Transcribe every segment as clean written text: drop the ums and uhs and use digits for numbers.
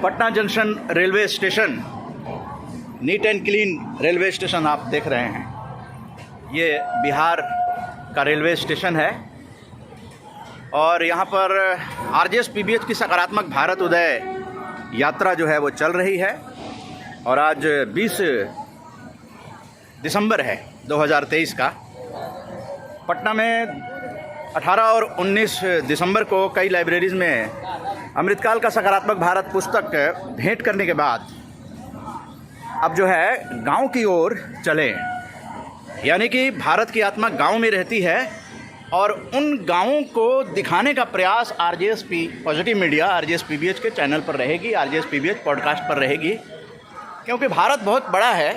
Patna junction railway station, neat and clean railway station आप देख रहे हैं। ये बिहार का रेलवे स्टेशन है और यहाँ पर आरजेएस पीबीएच की सकारात्मक भारत उदय यात्रा जो है वो चल रही है और आज 20 दिसंबर है 2023 का। पटना में 18 और 19 दिसंबर को कई लाइब्रेरीज़ में अमृतकाल का सकारात्मक भारत पुस्तक भेंट करने के बाद अब जो है गांव की ओर चले, यानी कि भारत की आत्मा गांव में रहती है और उन गांवों को दिखाने का प्रयास RJS positive media RJS PBH के चैनल पर रहेगी, आरजेएस पीबीएच पॉडकास्ट पर रहेगी, क्योंकि भारत बहुत बड़ा है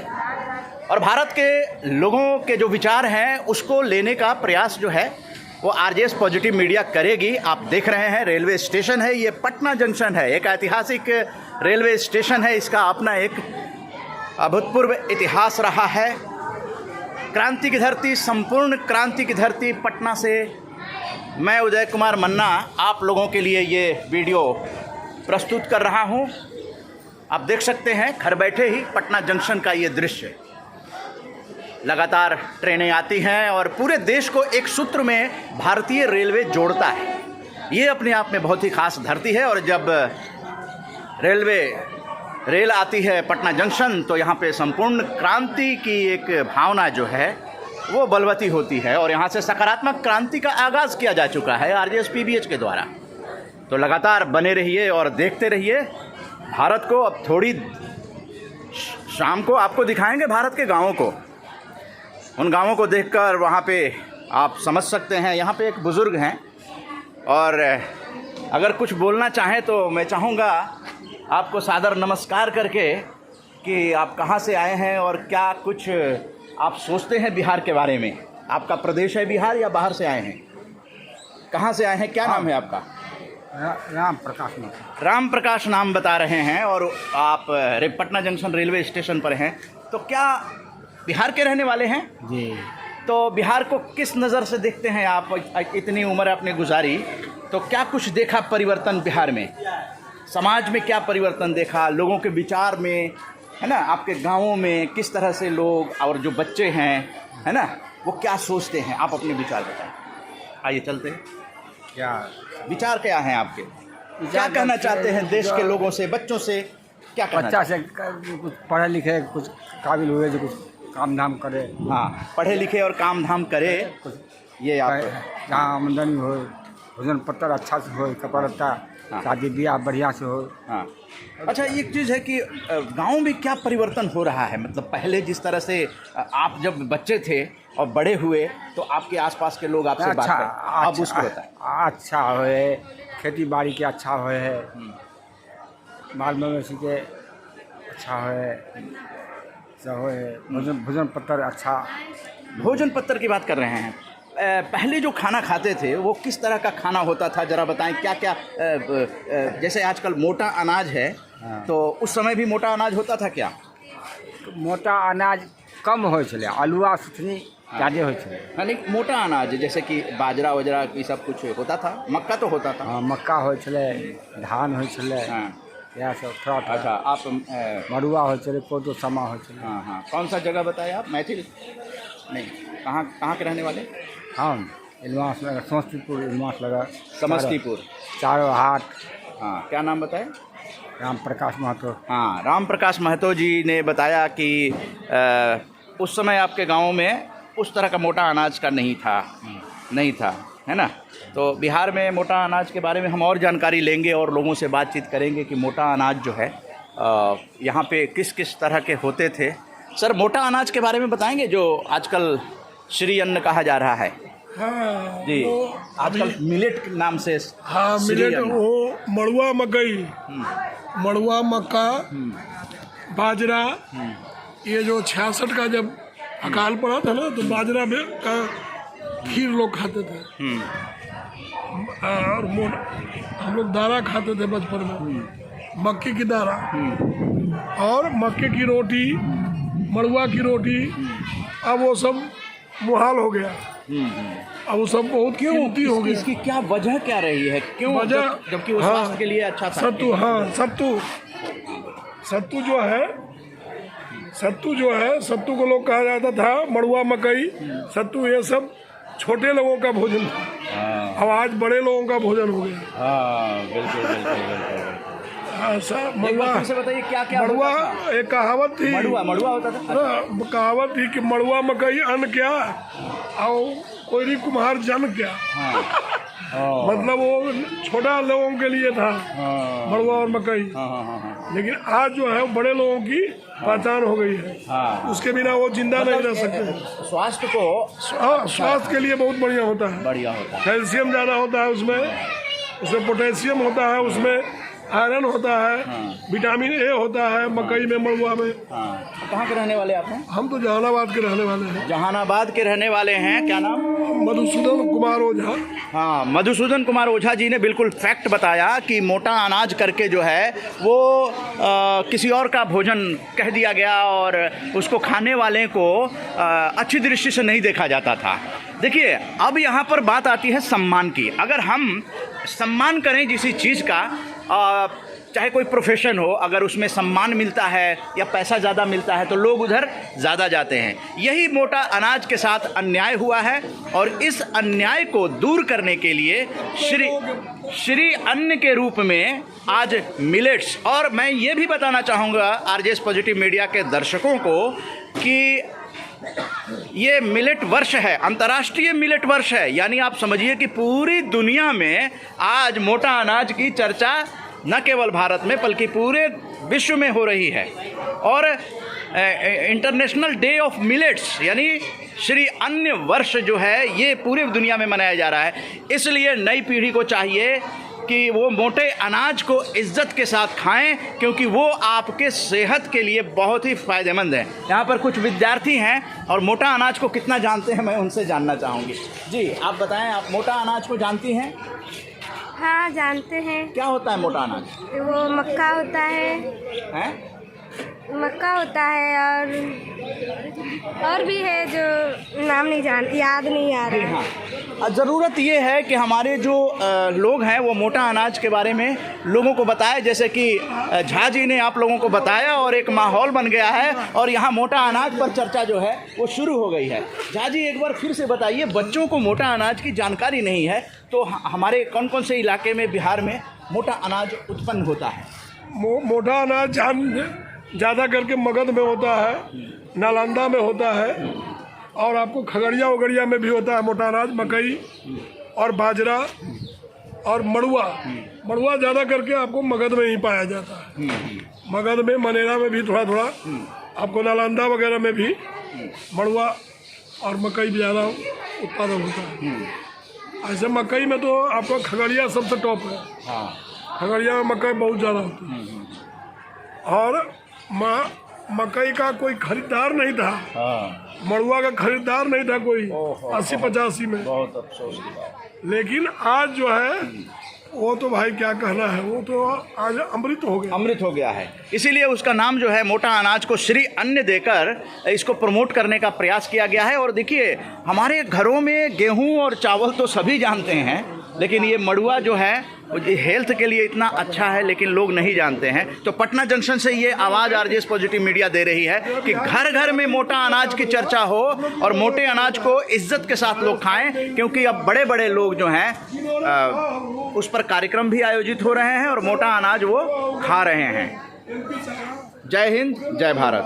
और भारत के लोगों के जो विचार हैं उसको लेने का प्रयास जो है वो आरजेएस पॉजिटिव मीडिया करेगी। आप देख रहे हैं रेलवे स्टेशन है, ये पटना जंक्शन है, एक ऐतिहासिक रेलवे स्टेशन है। इसका अपना एक अभूतपूर्व इतिहास रहा है। क्रांति की धरती, संपूर्ण क्रांति की धरती पटना से मैं उदय कुमार मन्ना आप लोगों के लिए ये वीडियो प्रस्तुत कर रहा हूँ। आप देख सकते हैं घर बैठे ही पटना जंक्शन का ये दृश्य। लगातार ट्रेनें आती हैं और पूरे देश को एक सूत्र में भारतीय रेलवे जोड़ता है। ये अपने आप में बहुत ही खास धरती है और जब रेल आती है पटना जंक्शन तो यहाँ पे संपूर्ण क्रांति की एक भावना जो है वो बलवती होती है और यहाँ से सकारात्मक क्रांति का आगाज़ किया जा चुका है आरजेएस पीबीएच के द्वारा। तो लगातार बने रहिए और देखते रहिए भारत को। अब थोड़ी शाम को आपको दिखाएंगे भारत के गाँवों को। उन गाँवों को देखकर वहाँ पे आप समझ सकते हैं। यहाँ पे एक बुज़ुर्ग हैं और अगर कुछ बोलना चाहें तो मैं चाहूँगा आपको सादर नमस्कार करके कि आप कहाँ से आए हैं और क्या कुछ आप सोचते हैं बिहार के बारे में। आपका प्रदेश है बिहार या बाहर से आए हैं? कहाँ से आए हैं, क्या नाम है आपका? राम प्रकाश। राम प्रकाश नाम बता रहे हैं और आप पटना जंक्शन रेलवे स्टेशन पर हैं, तो क्या बिहार के रहने वाले हैं? जी। तो बिहार को किस नज़र से देखते हैं आप? इतनी उम्र आपने गुजारी तो क्या कुछ देखा परिवर्तन बिहार में? समाज में क्या परिवर्तन देखा, लोगों के विचार में, है ना? आपके गाँवों में किस तरह से लोग और जो बच्चे हैं, है ना, वो क्या सोचते हैं? आप अपने विचार बताएं। आइए चलते हैं। क्या विचार क्या हैं आपके? क्या कहना चाहते हैं देश के लोगों से, बच्चों से? क्या कहना बच्चा से कुछ पढ़े लिखे, कुछ काबिल हुए जो कुछ काम धाम करे। हाँ, पढ़े लिखे और काम धाम करे। कुछ ये आप जहाँ आमदनी हो, भोजन पत्तर अच्छा से हो, कपड़ा लत्ता, शादी ब्याह बढ़िया से हो। हाँ। अच्छा, एक चीज़ है कि गांव में क्या परिवर्तन हो रहा है? मतलब पहले जिस तरह से आप जब बच्चे थे और बड़े हुए तो आपके आसपास के लोग आपसे बात करते, अब उसको होता है अच्छा होए, खेती बाड़ी के अच्छा होए है, बाल मवेशी के अच्छा होए, सब होए, भोजन पत्तर अच्छा। भोजन पत्तर की बात कर रहे हैं। पहले जो खाना खाते थे वो किस तरह का खाना होता था, ज़रा बताएं। क्या क्या जैसे आजकल मोटा अनाज है, तो उस समय भी मोटा अनाज होता था क्या? मोटा अनाज कम हो चले, आलुआ सुथनी ज़्यादा हो चले। यानी मोटा अनाज जैसे कि बाजरा वजरा ये सब कुछ होता था, मक्का तो होता था। हाँ, मक्का हो चले, धान हो चले, हाँ, यह सब थोड़ा। अच्छा, आप मड़ुआ हो चले, कोदो समा हो चले। हाँ हाँ, कौन सा जगह बताए आप? मैथिल नहीं, कहाँ के रहने वाले? हम इलवास लगा, समस्तीपुर इलवास लगा, समस्तीपुर चारों हाट। हाँ, क्या नाम बताए? राम प्रकाश महतो। हाँ, राम प्रकाश महतो जी ने बताया कि उस समय आपके गांव में उस तरह का मोटा अनाज का नहीं था, है ना? तो बिहार में मोटा अनाज के बारे में हम और जानकारी लेंगे और लोगों से बातचीत करेंगे कि मोटा अनाज जो है यहाँ पे किस किस तरह के होते थे। सर, मोटा अनाज के बारे में बताएंगे जो आजकल श्री अन्न कहा जा रहा है? हाँ जी, आजकल मिलेट के नाम से। हाँ, मिलेट, वो मड़ुआ मकई, मड़ुआ मक्का, बाजरा। ये जो 66 का जब अकाल पड़ा था ना, तो बाजरा में का खीर लोग खाते थे और हम लोग दारा खाते थे बचपन में, मक्के की दारा और मक्के की रोटी, मड़ुआ की रोटी। अब वो सब मुहाल हो गया। अब वो सब बहुत कीमती हो गया। इसकी क्या वजह क्या रही है? क्यों वजह जबकि वो स्वास्थ्य के लिए अच्छा था? सत्तू जो है सत्तू को लोग कहा जाता था, मड़ुआ मकई सत्तू ये सब छोटे लोगों का भोजन था। अब आज बड़े लोगों का भोजन हो गया। हाँ बिल्कुल बिल्कुल बिल्कुल। मड़ुआ से बताइए क्या क्या मड़ुआ एक कहावत थी, मड़ुआ होता था। कहावत थी कि मड़ुआ मकई अन्न क्या और कोयरी कुम्हार जन क्या। मतलब वो छोटा लोगों के लिए था मड़ुआ और मकई। लेकिन आज जो है वो बड़े लोगों की पहचान हो गई है। उसके बिना वो जिंदा नहीं रह सकते। स्वास्थ्य को स्वास्थ्य के लिए बहुत बढ़िया होता है। कैल्शियम ज़्यादा होता है उसमें पोटेशियम होता है, उसमें आयरन होता है, विटामिन ए होता है मकई में, मड़ुआ में। कहाँ के रहने वाले आप हैं? हम तो जहानाबाद के रहने वाले हैं। जहानाबाद के रहने वाले हैं। क्या नाम? मधुसूदन कुमार ओझा। हाँ, मधुसूदन कुमार ओझा जी ने बिल्कुल फैक्ट बताया कि मोटा अनाज करके जो है वो किसी और का भोजन कह दिया गया और उसको खाने वाले को अच्छी दृष्टि से नहीं देखा जाता था। देखिए, अब यहाँ पर बात आती है सम्मान की। अगर हम सम्मान करें किसी चीज़ का, चाहे कोई प्रोफेशन हो, अगर उसमें सम्मान मिलता है या पैसा ज़्यादा मिलता है तो लोग उधर ज़्यादा जाते हैं। यही मोटा अनाज के साथ अन्याय हुआ है और इस अन्याय को दूर करने के लिए श्री अन्न के रूप में आज मिलेट्स, और मैं ये भी बताना चाहूँगा आरजेएस पॉजिटिव मीडिया के दर्शकों को कि ये मिलेट वर्ष है, अंतर्राष्ट्रीय मिलेट वर्ष है। यानी आप समझिए कि पूरी दुनिया में आज मोटा अनाज की चर्चा न केवल भारत में बल्कि पूरे विश्व में हो रही है। और इंटरनेशनल डे ऑफ मिलेट्स यानी श्री अन्न वर्ष जो है ये पूरी दुनिया में मनाया जा रहा है। इसलिए नई पीढ़ी को चाहिए कि वो मोटे अनाज को इज्जत के साथ खाएं, क्योंकि वो आपके सेहत के लिए बहुत ही फ़ायदेमंद है। यहाँ पर कुछ विद्यार्थी हैं और मोटा अनाज को कितना जानते हैं मैं उनसे जानना चाहूँगी। जी, आप बताएं, आप मोटा अनाज को जानती हैं? हाँ, जानते हैं। क्या होता है मोटा अनाज? वो मक्का होता है। हैं? मक्का होता है और भी है जो नाम नहीं याद नहीं आ रहा। हाँ, ज़रूरत ये है कि हमारे जो लोग हैं वो मोटा अनाज के बारे में लोगों को बताएं, जैसे कि झा जी ने आप लोगों को बताया और एक माहौल बन गया है और यहाँ मोटा अनाज पर चर्चा जो है वो शुरू हो गई है। झा जी, एक बार फिर से बताइए, बच्चों को मोटा अनाज की जानकारी नहीं है तो हमारे कौन कौन से इलाके में बिहार में मोटा अनाज उत्पन्न होता है? मोटा अनाज ज़्यादा करके मगध में होता है, नालंदा में होता है और आपको खगड़िया वगड़िया में भी होता है मोटा अनाज। मकई और बाजरा और मड़ुआ ज़्यादा करके आपको मगध में ही पाया जाता है। मगध में, मनेरा में भी थोड़ा थोड़ा, आपको नालंदा वगैरह में भी मड़ुआ और मकई ज़्यादा उत्पादन होता है। ऐसे मकई में तो आपका खगड़िया सबसे टॉप है। खगड़िया में मकई बहुत ज़्यादा होती है। और मकई का कोई खरीदार नहीं था। मड़ुआ का खरीदार नहीं था कोई 80-85 में। बहुत अफसोस की बात। लेकिन आज जो है वो तो भाई क्या कहना है, वो तो आज अमृत हो गया है। इसीलिए उसका नाम जो है मोटा अनाज को श्री अन्न देकर इसको प्रमोट करने का प्रयास किया गया है। और देखिए, हमारे घरों में गेहूं और चावल तो सभी जानते हैं, लेकिन ये मड़ुआ जो है हेल्थ के लिए इतना अच्छा है लेकिन लोग नहीं जानते हैं। तो पटना जंक्शन से ये आवाज़ आरजेएस पॉजिटिव मीडिया दे रही है कि घर घर में मोटा अनाज की चर्चा हो और मोटे अनाज को इज्जत के साथ लोग खाएं, क्योंकि अब बड़े बड़े लोग जो हैं उस पर कार्यक्रम भी आयोजित हो रहे हैं और मोटा अनाज वो खा रहे हैं। जय हिंद, जय भारत।